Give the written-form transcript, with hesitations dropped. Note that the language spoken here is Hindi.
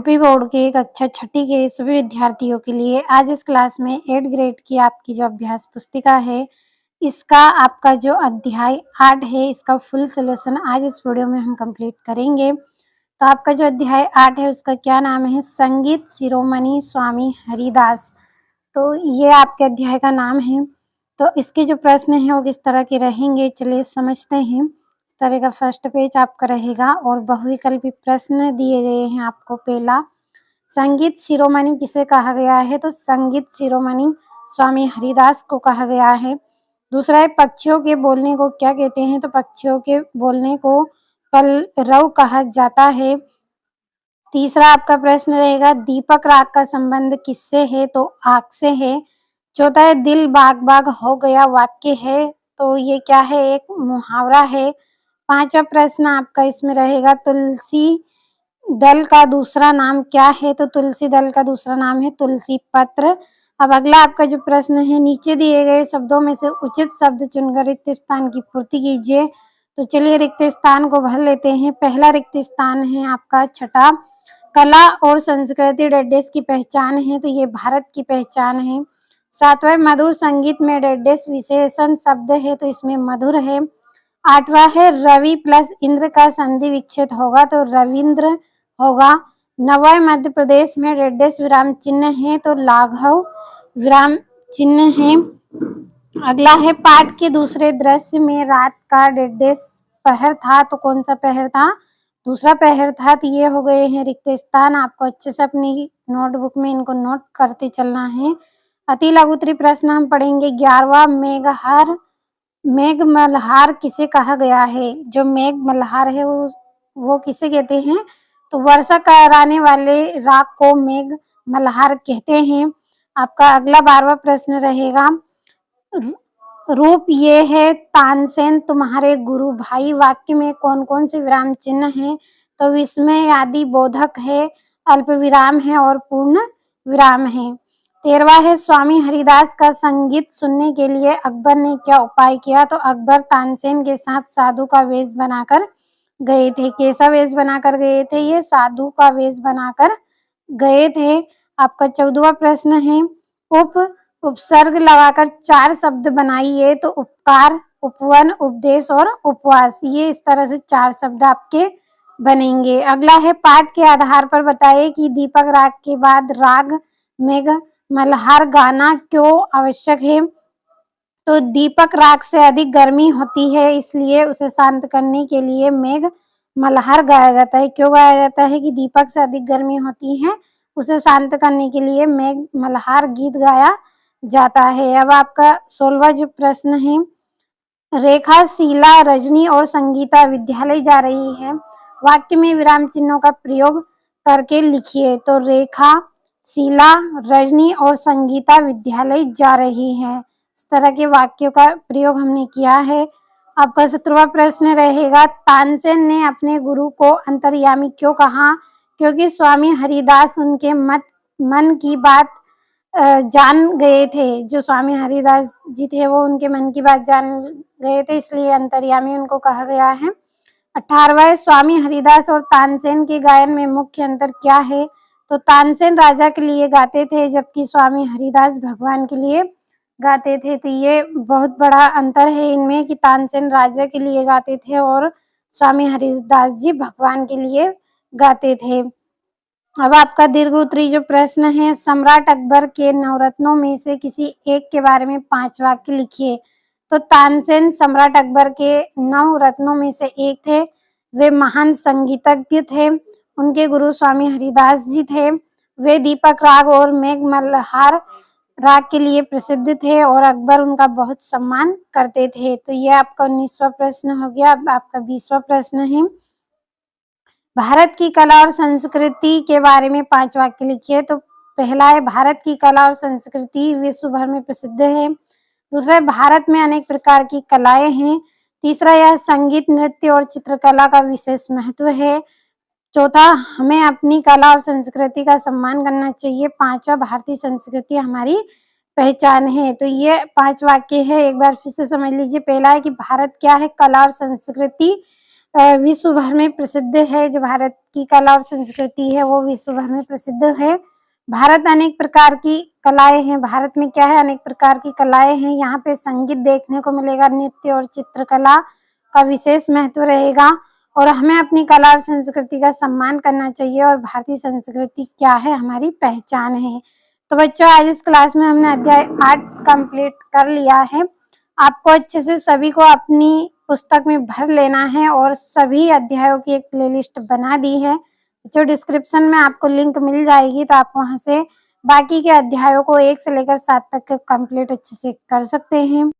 यूपी बोर्ड के कक्षा छठी के सभी विद्यार्थियों के लिए आज इस क्लास में 8th ग्रेड की आपकी जो अभ्यास पुस्तिका है, इसका आपका जो अध्याय 8 है, इसका फुल सॉल्यूशन आज इस वीडियो में हम कंप्लीट करेंगे। तो आपका जो अध्याय 8 है उसका क्या नाम है? संगीत शिरोमणि स्वामी हरिदास। तो ये आपके अध्याय का नाम है। तो इसके जो प्रश्न हैं वो किस तरह के रहेंगे, चलिए समझते हैं। इस तरह का फर्स्ट पेज आपका रहेगा और बहुविकल्पी प्रश्न दिए गए हैं आपको। पहला, संगीत शिरोमणि किसे कहा गया है? तो संगीत शिरोमणि स्वामी हरिदास को कहा गया है। दूसरा है, पक्षियों के बोलने को क्या कहते हैं? तो पक्षियों के बोलने को कलरव कहा जाता है। तीसरा आपका प्रश्न रहेगा, दीपक राग का संबंध किससे है? तो आग से है। चौथा है, दिल बाग बाग हो गया वाक्य है, तो ये क्या है? एक मुहावरा है। पांचवा प्रश्न आपका इसमें रहेगा, तुलसी दल का दूसरा नाम क्या है? तो तुलसी दल का दूसरा नाम है तुलसी पत्र। अब अगला आपका जो प्रश्न है, नीचे दिए गए शब्दों में से उचित शब्द चुनकर रिक्त स्थान की पूर्ति कीजिए। तो चलिए रिक्त स्थान को भर लेते हैं। पहला रिक्त स्थान है आपका छठा, कला और संस्कृति डेडेस की पहचान है, तो ये भारत की पहचान है। सातवां, मधुर संगीत में डेडेस विशेषण शब्द है, तो इसमें मधुर है। आठवां है, रवि प्लस इंद्र का संधि विच्छेद होगा, तो रविंद्र होगा। नवां, मध्य प्रदेश में डेडेस विराम चिन्ह है, तो लाघव विराम चिन्ह है। अगला है, पाठ के दूसरे दृश्य में रात का डेडेस पहर था, तो कौन सा पहर था? दूसरा पहर था। तो ये हो गए हैं रिक्त स्थान। आपको अच्छे से अपनी नोटबुक में इनको नोट करते चलना है। अति लघु उत्तरीय प्रश्न हम पढ़ेंगे। 11वां, मेघ मल्हार किसे कहा गया है? जो मेघ मल्हार है वो किसे कहते हैं? तो वर्षा कराने वाले राग को मेघ मल्हार कहते हैं। आपका अगला 12वां प्रश्न रहेगा, रूप ये है तानसेन तुम्हारे गुरु भाई, वाक्य में कौन कौन से विराम चिन्ह हैं? तो विस्मय आदि बोधक है, अल्प विराम है और पूर्ण विराम है। 13वां है, स्वामी हरिदास का संगीत सुनने के लिए अकबर ने क्या उपाय किया? तो अकबर तानसेन के साथ साधु का वेश बनाकर गए थे। कैसा वेश बनाकर गए थे? ये साधु का वेश बनाकर गए थे। आपका 14वां प्रश्न है, उपसर्ग लगाकर 4 शब्द बनाइए। तो उपकार, उपवन, उपदेश और उपवास, ये इस तरह से 4 शब्द आपके बनेंगे। अगला है, पाठ के आधार पर बताइए कि दीपक राग के बाद राग मेघ मल्हार गाना क्यों आवश्यक है? तो दीपक राग से अधिक गर्मी होती है, इसलिए उसे शांत करने के लिए मेघ मल्हार गाया जाता है। क्यों गाया जाता है? कि दीपक से अधिक गर्मी होती है, उसे शांत करने के लिए मेघ मल्हार गीत गाया जाता है। अब आपका 16वां जो प्रश्न है, रेखा, शीला, रजनी और संगीता विद्यालय जा रही है, वाक्य में विराम चिन्हों का प्रयोग करके लिखिए। तो रेखा, शीला, रजनी और संगीता विद्यालय जा रही है, इस तरह के वाक्यों का प्रयोग हमने किया है। आपका 17वां प्रश्न रहेगा, तानसेन ने अपने गुरु को अंतर्यामी क्यों कहा? क्योंकि स्वामी हरिदास उनके मन की बात जान गए थे। जो स्वामी हरिदास जी थे वो उनके मन की बात जान गए थे, इसलिए अंतर्यामी उनको कहा गया है। 18वां, स्वामी हरिदास और तानसेन के गायन में मुख्य अंतर क्या है? तो तानसेन राजा के लिए गाते थे, जबकि स्वामी हरिदास भगवान के लिए गाते थे। तो ये बहुत बड़ा अंतर है इनमें कि तानसेन राजा के लिए गाते थे और स्वामी हरिदास जी भगवान के लिए गाते थे। अब आपका दीर्घ उत्तरीय जो प्रश्न है, सम्राट अकबर के नवरत्नों में से किसी एक के बारे में 5 वाक्य लिखिए। तो तानसेन सम्राट अकबर के 9 रत्नों में से एक थे। वे महान संगीतज्ञ थे। उनके गुरु स्वामी हरिदास जी थे। वे दीपक राग और मेघ मल्हार राग के लिए प्रसिद्ध थे और अकबर उनका बहुत सम्मान करते थे। तो ये आपका 19वां प्रश्न हो गया। अब आपका 20वां प्रश्न है, भारत की कला और संस्कृति के बारे में 5 वाक्य लिखिए। तो पहला है, भारत की कला और संस्कृति विश्व भर में प्रसिद्ध है। दूसरा है, भारत में अनेक प्रकार की कलाएं हैं। तीसरा, यह संगीत, नृत्य और चित्रकला का विशेष महत्व है। चौथा, हमें अपनी कला और संस्कृति का सम्मान करना चाहिए। पांचवा, भारतीय संस्कृति हमारी पहचान है। तो ये 5 वाक्य है, एक बार फिर से समझ लीजिए। पहला है कि भारत क्या है? कला और संस्कृति विश्व भर में प्रसिद्ध है। जो भारत की कला और संस्कृति है वो विश्व भर में प्रसिद्ध है। भारत अनेक प्रकार की कलाएं हैं। भारत में क्या है, अनेक प्रकार की कलाएं हैं। यहाँ पे संगीत देखने को मिलेगा, नृत्य और चित्रकला का विशेष महत्व रहेगा और हमें अपनी कला और संस्कृति का सम्मान करना चाहिए और भारतीय संस्कृति क्या है, हमारी पहचान है। तो बच्चों, आज इस क्लास में हमने अध्याय 8 कंप्लीट कर लिया है। आपको अच्छे से सभी को अपनी पुस्तक में भर लेना है और सभी अध्यायों की एक प्लेलिस्ट बना दी है। जो डिस्क्रिप्शन में आपको लिंक मिल जाएगी, तो आप वहां से बाकी के अध्यायों को 1 से लेकर 7 तक कंप्लीट अच्छे से कर सकते हैं।